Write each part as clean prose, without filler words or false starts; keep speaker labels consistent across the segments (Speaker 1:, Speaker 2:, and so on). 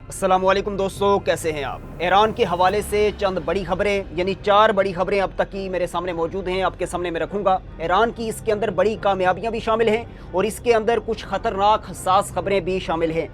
Speaker 1: अस्सलामुअलैकुम दोस्तों, कैसे हैं आप। ईरान के हवाले से चंद बड़ी खबरें, यानी 4 बड़ी खबरें अब तक की मेरे सामने मौजूद हैं, आपके सामने मैं रखूंगा। ईरान की इसके अंदर बड़ी कामयाबियां भी शामिल हैं और इसके अंदर कुछ ख़तरनाक हसास खबरें भी शामिल हैं।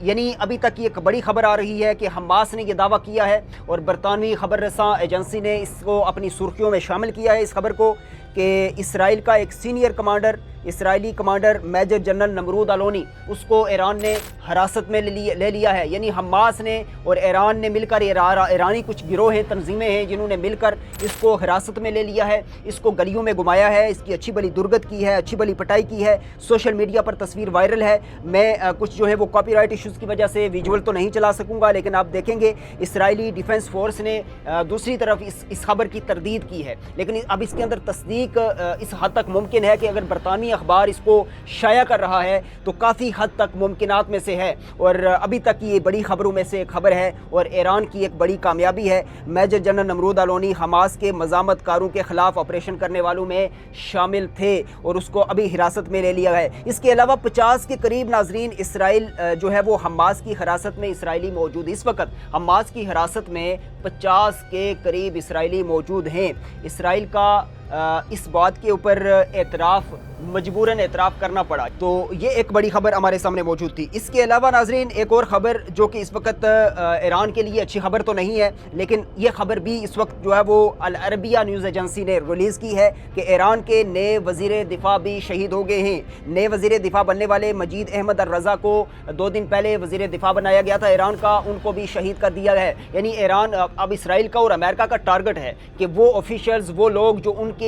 Speaker 1: यानी अभी तक ये एक बड़ी खबर आ रही है कि हमास ने यह दावा किया है और बरतानवी खबर रसां एजेंसी ने इसको अपनी सुर्खियों में शामिल किया है इस खबर को कि इसराइल का एक senior commander, Israeli commander major general Nimrod Aloni, उसको ईरान ने हिरासत में ले लिया है। यानी हमास ने और ईरान ने मिलकर, ईरानी कुछ गिरोह हैं, तंजीमें हैं जिन्होंने मिलकर इसको हिरासत में ले लिया है, इसको गलियों में घुमाया है, इसकी अच्छी भली दुर्गत की है, अच्छी भली पिटाई की है। सोशल मीडिया पर तस्वीर वायरल है। मैं कुछ जो है वो कॉपीराइट इश्यूज़ की वजह से विजुअल तो नहीं चला सकूंगा, लेकिन आप देखेंगे इसराइली डिफेंस फोर्स ने दूसरी तरफ इस खबर की तरदीद की है। लेकिन अब इसके अंदर तस्दीक इस हद तक मुमकिन है कि अगर बरतानवी अखबार इसको शाया कर रहा है तो काफ़ी हद तक मुमकिनात में से है और अभी तक ये बड़ी खबरों में से एक खबर है और ईरान की एक बड़ी कामयाबी है। Major general Nimrod Aloni Hamas के मज़ामत कारों के ख़िलाफ़ ऑपरेशन करने वालों में शामिल थे और उसको अभी हिरासत में ले लिया है। इसके अलावा 50 के करीब नाजरीन इसराइल जो है वो हमास की हिरासत में इसराइली मौजूद। इस वक्त हमास की हिरासत में 50 के करीब इसराइली मौजूद हैं। इसराइल का इस बात के ऊपर मजबूरन एतराफ़ करना पड़ा। तो ये एक बड़ी खबर हमारे सामने मौजूद थी। इसके अलावा नाजरीन एक और ख़बर जो कि इस वक्त ईरान के लिए अच्छी खबर तो नहीं है, लेकिन ये खबर भी इस वक्त जो है वो अल अरबिया न्यूज़ एजेंसी ने रिलीज़ की है कि ईरान के नए वज़ीर दिफ़ा भी शहीद हो गए हैं। नए वज़ीर दिफ़ा बनने वाले मजीद अहमद अल रज़ा को 2 दिन पहले वज़ीर दिफ़ा बनाया गया था ईरान का, उनको भी शहीद कर दिया है। यानी ईरान अब इसराइल का और अमेरिका का टारगेट है कि वो ऑफिशियल्स, वो लोग जो उनके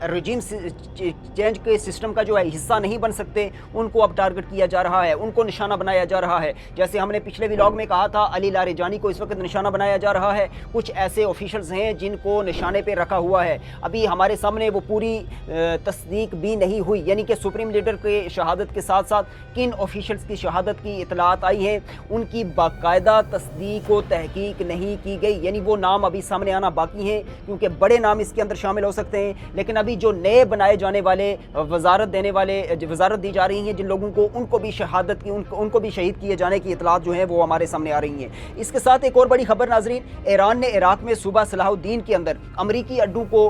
Speaker 1: रजीम चेंज के सिस्टम का जो है हिस्सा नहीं बन सकते, उनको अब टारगेट किया जा रहा है, उनको निशाना बनाया जा रहा है। जैसे हमने पिछले व्लॉग में कहा था, अली लारिजानी को इस वक्त निशाना बनाया जा रहा है। कुछ ऐसे ऑफिशियल्स हैं जिनको निशाने पे रखा हुआ है। अभी हमारे सामने वो पूरी तस्दीक भी नहीं हुई, यानी कि सुप्रीम लीडर के शहादत के साथ साथ किन ऑफिशियल्स की शहादत की इतलात आई है, उनकी बाकायदा तस्दीक व तहकीक नहीं की गई। यानी वो नाम अभी सामने आना बाकी हैं, क्योंकि बड़े नाम इसके अंदर शामिल हो सकते हैं। लेकिन अभी जो नए बनाए जाने वाले वजारत दी जा रही हैं जिन लोगों को, उनको भी शहादत की, उनको भी शहीद किए जाने की इतलात जो है वो हमारे सामने आ रही हैं। इसके साथ एक और बड़ी खबर नाजरीन, ईरान ने इराक में सूबा सलाहुद्दीन के अंदर अमरीकी अड्डू को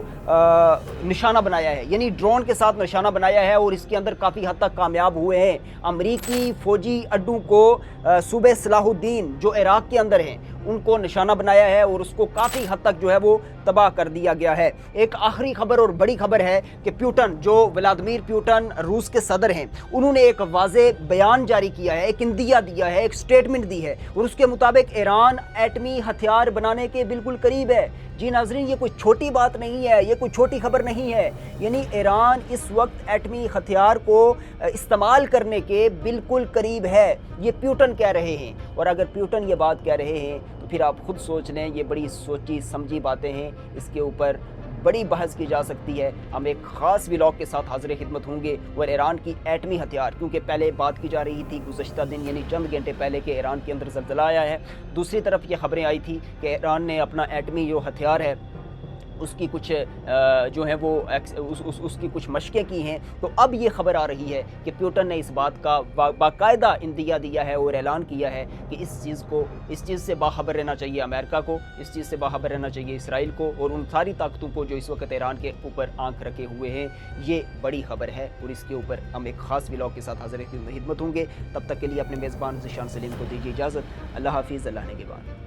Speaker 1: निशाना बनाया है, यानी ड्रोन के साथ निशाना बनाया है और इसके अंदर काफ़ी हद तक कामयाब हुए हैं। अमरीकी फौजी अड्डू को सूबे सलाहुद्दीन जो इराक के अंदर हैं उनको निशाना बनाया है और उसको काफ़ी हद तक जो है वो तबाह कर दिया गया है। एक आखिरी खबर और बड़ी खबर है कि प्यूटन, जो व्लादिमीर प्यूटन रूस के सदर हैं, उन्होंने एक वाज़े बयान जारी किया है, एक इंदिया दिया है, एक स्टेटमेंट दी है और उसके मुताबिक ईरान एटमी हथियार बनाने के बिल्कुल करीब है। जी नाजरीन, ये कोई छोटी बात नहीं है, ये कोई छोटी खबर नहीं है। यानी ईरान इस वक्त एटमी हथियार को इस्तेमाल करने के बिल्कुल करीब है, ये प्यूटन कह रहे हैं। और अगर प्यूटन ये बात कह रहे हैं तो फिर आप खुद सोच लें, ये बड़ी सोची समझी बातें हैं, इसके ऊपर बड़ी बहस की जा सकती है। हम एक ख़ास व्लॉग के साथ हाज़िर खिदमत होंगे और ईरान की एटमी हथियार, क्योंकि पहले बात की जा रही थी गुज़श्ता दिन यानी चंद घंटे पहले कि ईरान के अंदर ज़लज़ला आया है। दूसरी तरफ ये खबरें आई थी कि ईरान ने अपना एटमी जो हथियार है उसकी कुछ जो है वो उसकी कुछ मशक़ें की हैं। तो अब ये ख़बर आ रही है कि प्यूटन ने इस बात का बाकायदा इंदिया दिया है और ऐलान किया है कि इस चीज़ से बाखबर रहना चाहिए अमेरिका को, इस चीज़ से बाखबर रहना चाहिए इसराइल को और उन सारी ताकतों को जो इस वक्त ईरान के ऊपर आंख रखे हुए हैं। ये बड़ी खबर है और इसके ऊपर हम एक ख़ास व्लॉग के साथ हाज़िर खिदमत होंगे। तब तक के लिए अपने मेज़बान ज़ीशान सलीम को दीजिए इजाज़त। अल्लाह हाफ़िज़, अल्लाह निगहबान।